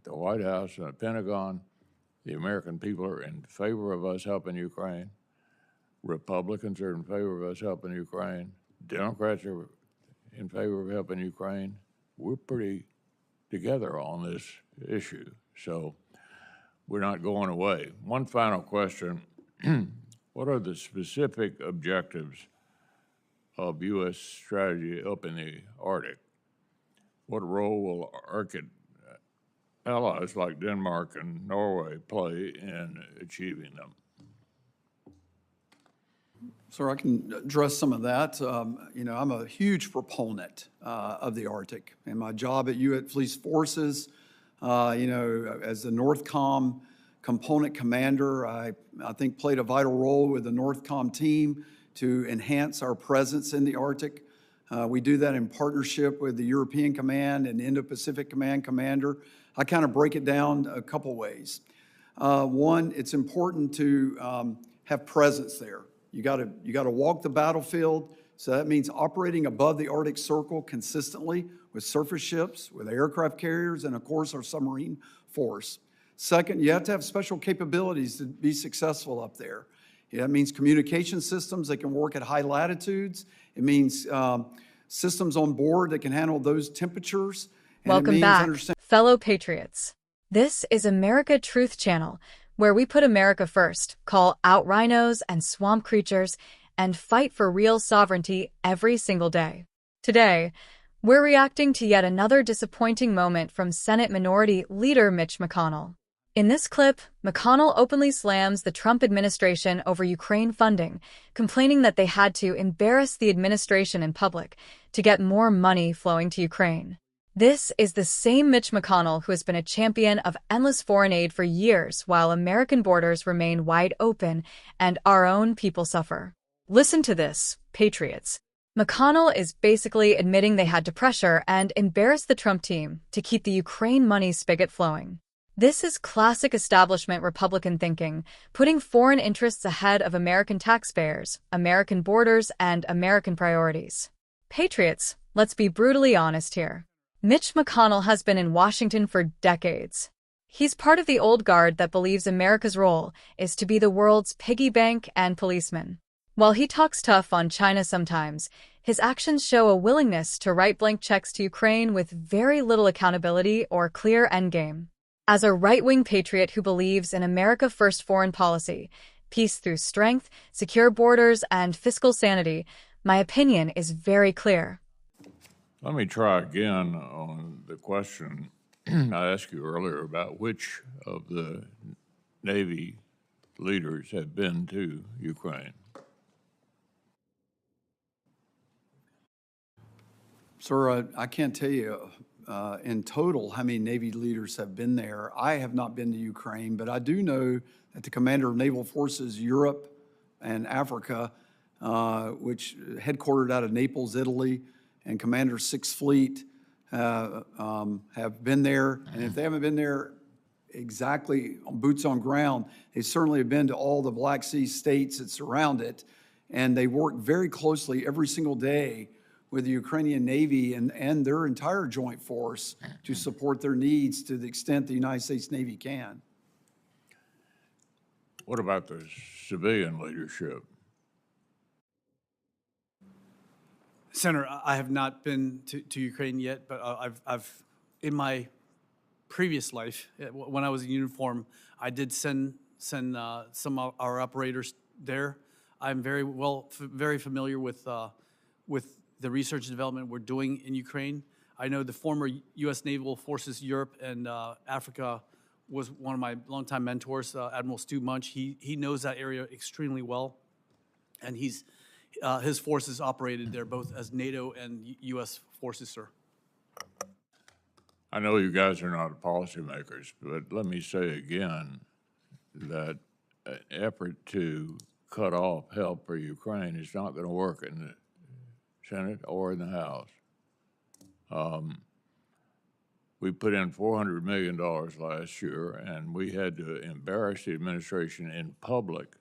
at the White House and the Pentagon, the American people are in favor of us helping Ukraine. Republicans are in favor of us helping Ukraine. Democrats are in favor of helping Ukraine. We're pretty together on this issue, so we're not going away. One final question. What are the specific objectives of U.S. strategy up in the Arctic? What role will Arctic allies like Denmark and Norway play in achieving them? Sir, I can address some of that. You know, I'm a huge proponent of the Arctic. In my job at U.S. Police Forces, you know, as the NORTHCOM component commander, I think played a vital role with the NORTHCOM team to enhance our presence in the Arctic. We do that in partnership with the European Command and Indo-Pacific Command commander. I kind of break it down a couple ways. One, it's important to have presence there. You got to walk the battlefield. So that means operating above the Arctic Circle consistently with surface ships, with aircraft carriers, and of course our submarine force. Second, you have to have special capabilities to be successful up there. That means communication systems that can work at high latitudes. It means systems on board that can handle those temperatures. And Welcome back, fellow patriots. This is America Truth Channel, where we put America first, call out rhinos and swamp creatures, and fight for real sovereignty every single day. Today, we're reacting to yet another disappointing moment from Senate Minority Leader Mitch McConnell. In this clip, McConnell openly slams the Trump administration over Ukraine funding, complaining that they had to embarrass the administration in public to get more money flowing to Ukraine. This is the same Mitch McConnell who has been a champion of endless foreign aid for years while American borders remain wide open and our own people suffer. Listen to this, patriots. McConnell is basically admitting they had to pressure and embarrass the Trump team to keep the Ukraine money spigot flowing. This is classic establishment Republican thinking, putting foreign interests ahead of American taxpayers, American borders, and American priorities. Patriots, let's be brutally honest here. Mitch McConnell has been in Washington for decades. He's part of the old guard that believes America's role is to be the world's piggy bank and policeman. While he talks tough on China sometimes, his actions show a willingness to write blank checks to Ukraine with very little accountability or clear endgame. As a right-wing patriot who believes in America-first foreign policy, peace through strength, secure borders, and fiscal sanity, my opinion is very clear. Let me try again on the question I asked you earlier about which of the Navy leaders have been to Ukraine. Sir, I can't tell you in total how many Navy leaders have been there. I have not been to Ukraine, but I do know that the commander of naval forces Europe and Africa, which headquartered out of Naples, Italy, and Commander Sixth Fleet have been there. And if they haven't been there exactly on boots on ground, they certainly have been to all the Black Sea states that surround it. And they work very closely every single day with the Ukrainian Navy and their entire joint force to support their needs to the extent the United States Navy can. What about the civilian leadership? Senator, I have not been to Ukraine yet, but I've in my previous life, when I was in uniform, I did send some of our operators there. I'm very familiar with the research and development we're doing in Ukraine. I know the former U.S. Naval Forces Europe and Africa was one of my longtime mentors, Admiral Stu Munch. He knows that area extremely well, and his forces operated there both as NATO and U.S. forces, sir. I know you guys are not policymakers, but let me say again that an effort to cut off help for Ukraine is not going to work in the Senate or in the House. We put in $400 million last year, and we had to embarrass the administration in public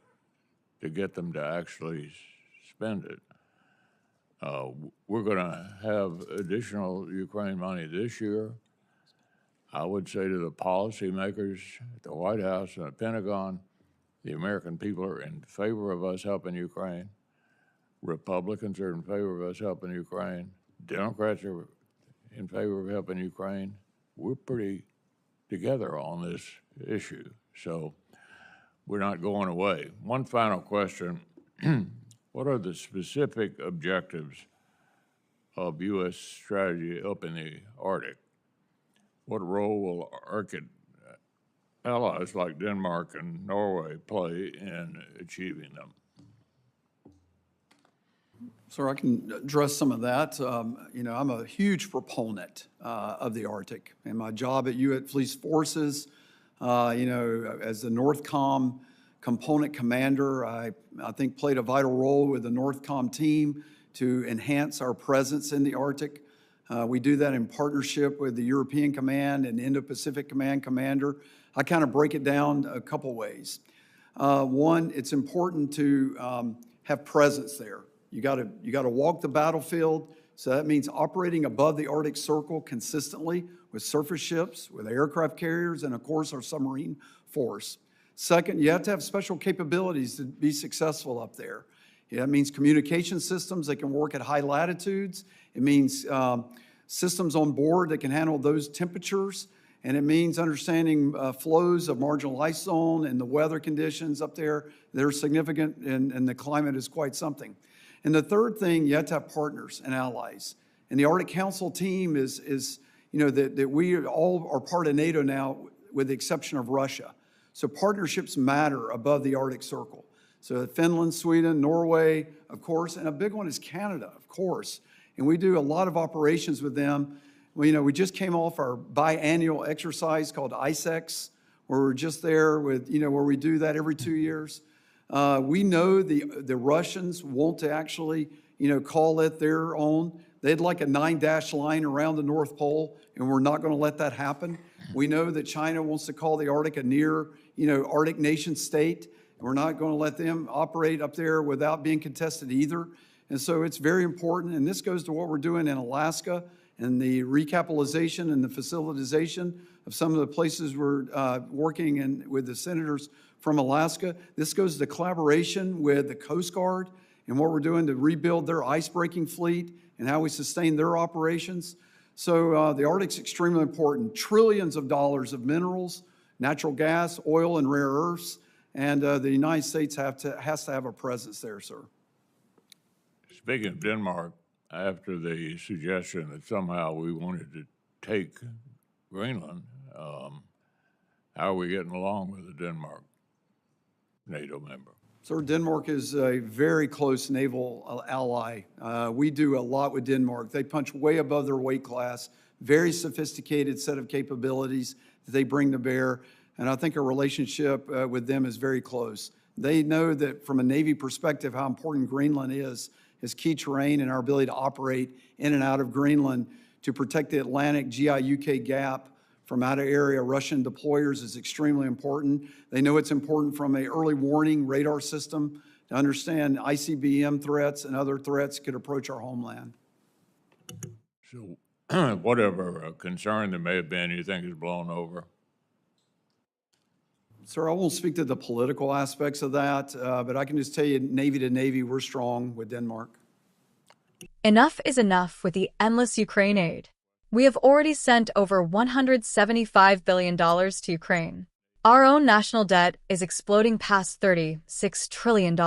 to get them to actually spend it. We're going to have additional Ukraine money this year. I would say to the policymakers at the White House and the Pentagon, the American people are in favor of us helping Ukraine. Republicans are in favor of us helping Ukraine. Democrats are in favor of helping Ukraine. We're pretty together on this issue, so we're not going away. One final question. What are the specific objectives of U.S. strategy up in the Arctic? What role will Arctic allies like Denmark and Norway play in achieving them? Sir, I can address some of that. I'm a huge proponent of the Arctic. And my job at Police Forces, as the NORTHCOM component commander, I think played a vital role with the NORTHCOM team to enhance our presence in the Arctic. We do that in partnership with the European Command and Indo-Pacific Command commander. I kind of break it down a couple ways. One, it's important to have presence there. You got to walk the battlefield. So that means operating above the Arctic Circle consistently with surface ships, with aircraft carriers, and of course our submarine force. Second, you have to have special capabilities to be successful up there. That means communication systems that can work at high latitudes. It means systems on board that can handle those temperatures. And it means understanding flows of marginal ice zone and the weather conditions up there. They're significant, and the climate is quite something. And the third thing, you have to have partners and allies. And the Arctic Council team is that we all are part of NATO now, with the exception of Russia. So partnerships matter above the Arctic Circle. So Finland, Sweden, Norway, of course, and a big one is Canada, of course. And we do a lot of operations with them. We just came off our biannual exercise called ISEX, where we're just there with, where we do that every 2 years. We know the Russians want to actually, call it their own. They'd like a 9-dash line around the North Pole, and we're not going to let that happen. We know that China wants to call the Arctic a near, Arctic nation state. And we're not going to let them operate up there without being contested either. And so it's very important. And this goes to what we're doing in Alaska and the recapitalization and the facilitization of some of the places we're working in with the senators from Alaska. This goes to collaboration with the Coast Guard and what we're doing to rebuild their ice-breaking fleet and how we sustain their operations. So the Arctic's extremely important. Trillions of dollars of minerals, natural gas, oil, and rare earths. And the United States has to have a presence there, sir. Speaking of Denmark, after the suggestion that somehow we wanted to take Greenland, how are we getting along with the Denmark NATO member? Sir, Denmark is a very close naval ally. We do a lot with Denmark. They punch way above their weight class, very sophisticated set of capabilities that they bring to bear. And I think our relationship with them is very close. They know that from a Navy perspective, how important Greenland is key terrain and our ability to operate in and out of Greenland to protect the Atlantic GI-UK gap from out-of-area Russian deployers is extremely important. They know it's important from an early warning radar system to understand ICBM threats and other threats could approach our homeland. So whatever concern there may have been, you think is blown over? Sir, I won't speak to the political aspects of that, but I can just tell you, Navy to Navy, we're strong with Denmark. Enough is enough with the endless Ukraine aid. We have already sent over $175 billion to Ukraine. Our own national debt is exploding past $36 trillion.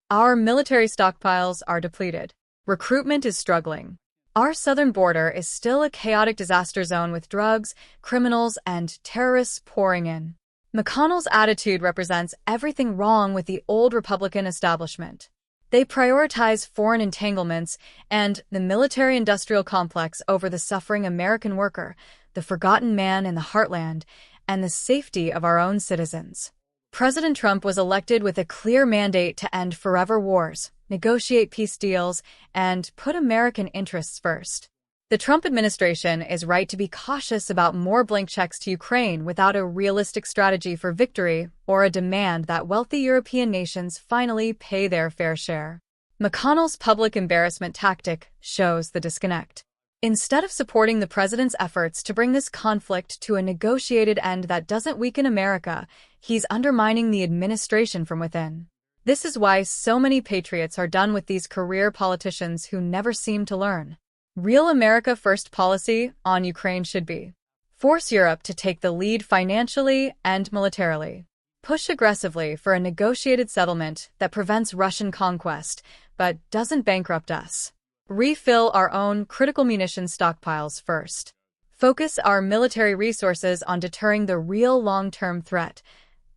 Our military stockpiles are depleted. Recruitment is struggling. Our southern border is still a chaotic disaster zone with drugs, criminals, and terrorists pouring in. McConnell's attitude represents everything wrong with the old Republican establishment. They prioritize foreign entanglements and the military-industrial complex over the suffering American worker, the forgotten man in the heartland, and the safety of our own citizens. President Trump was elected with a clear mandate to end forever wars, negotiate peace deals, and put American interests first. The Trump administration is right to be cautious about more blank checks to Ukraine without a realistic strategy for victory or a demand that wealthy European nations finally pay their fair share. McConnell's public embarrassment tactic shows the disconnect. Instead of supporting the president's efforts to bring this conflict to a negotiated end that doesn't weaken America, he's undermining the administration from within. This is why so many patriots are done with these career politicians who never seem to learn. Real America First policy on Ukraine should be: force Europe to take the lead financially and militarily. Push aggressively for a negotiated settlement that prevents Russian conquest, but doesn't bankrupt us. Refill our own critical munitions stockpiles first. Focus our military resources on deterring the real long-term threat: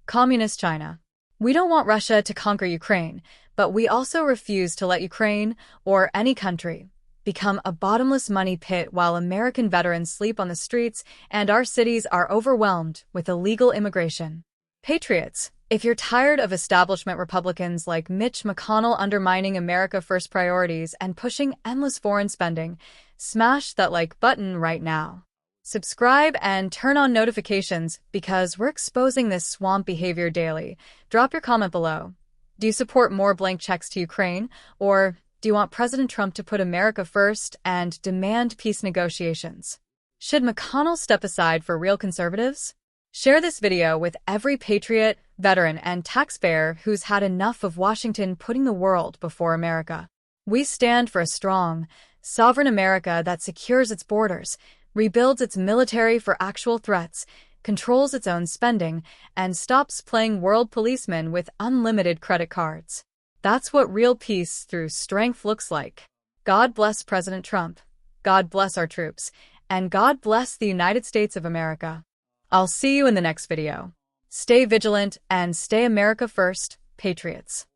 Communist China. We don't want Russia to conquer Ukraine, but we also refuse to let Ukraine, or any country, become a bottomless money pit while American veterans sleep on the streets and our cities are overwhelmed with illegal immigration. Patriots, if you're tired of establishment Republicans like Mitch McConnell undermining America First priorities and pushing endless foreign spending, smash that like button right now. Subscribe and turn on notifications because we're exposing this swamp behavior daily. Drop your comment below. Do you support more blank checks to Ukraine, or do you want President Trump to put America first and demand peace negotiations? Should McConnell step aside for real conservatives? Share this video with every patriot, veteran, and taxpayer who's had enough of Washington putting the world before America. We stand for a strong, sovereign America that secures its borders, rebuilds its military for actual threats, controls its own spending, and stops playing world policeman with unlimited credit cards. That's what real peace through strength looks like. God bless President Trump. God bless our troops. And God bless the United States of America. I'll see you in the next video. Stay vigilant and stay America first, patriots.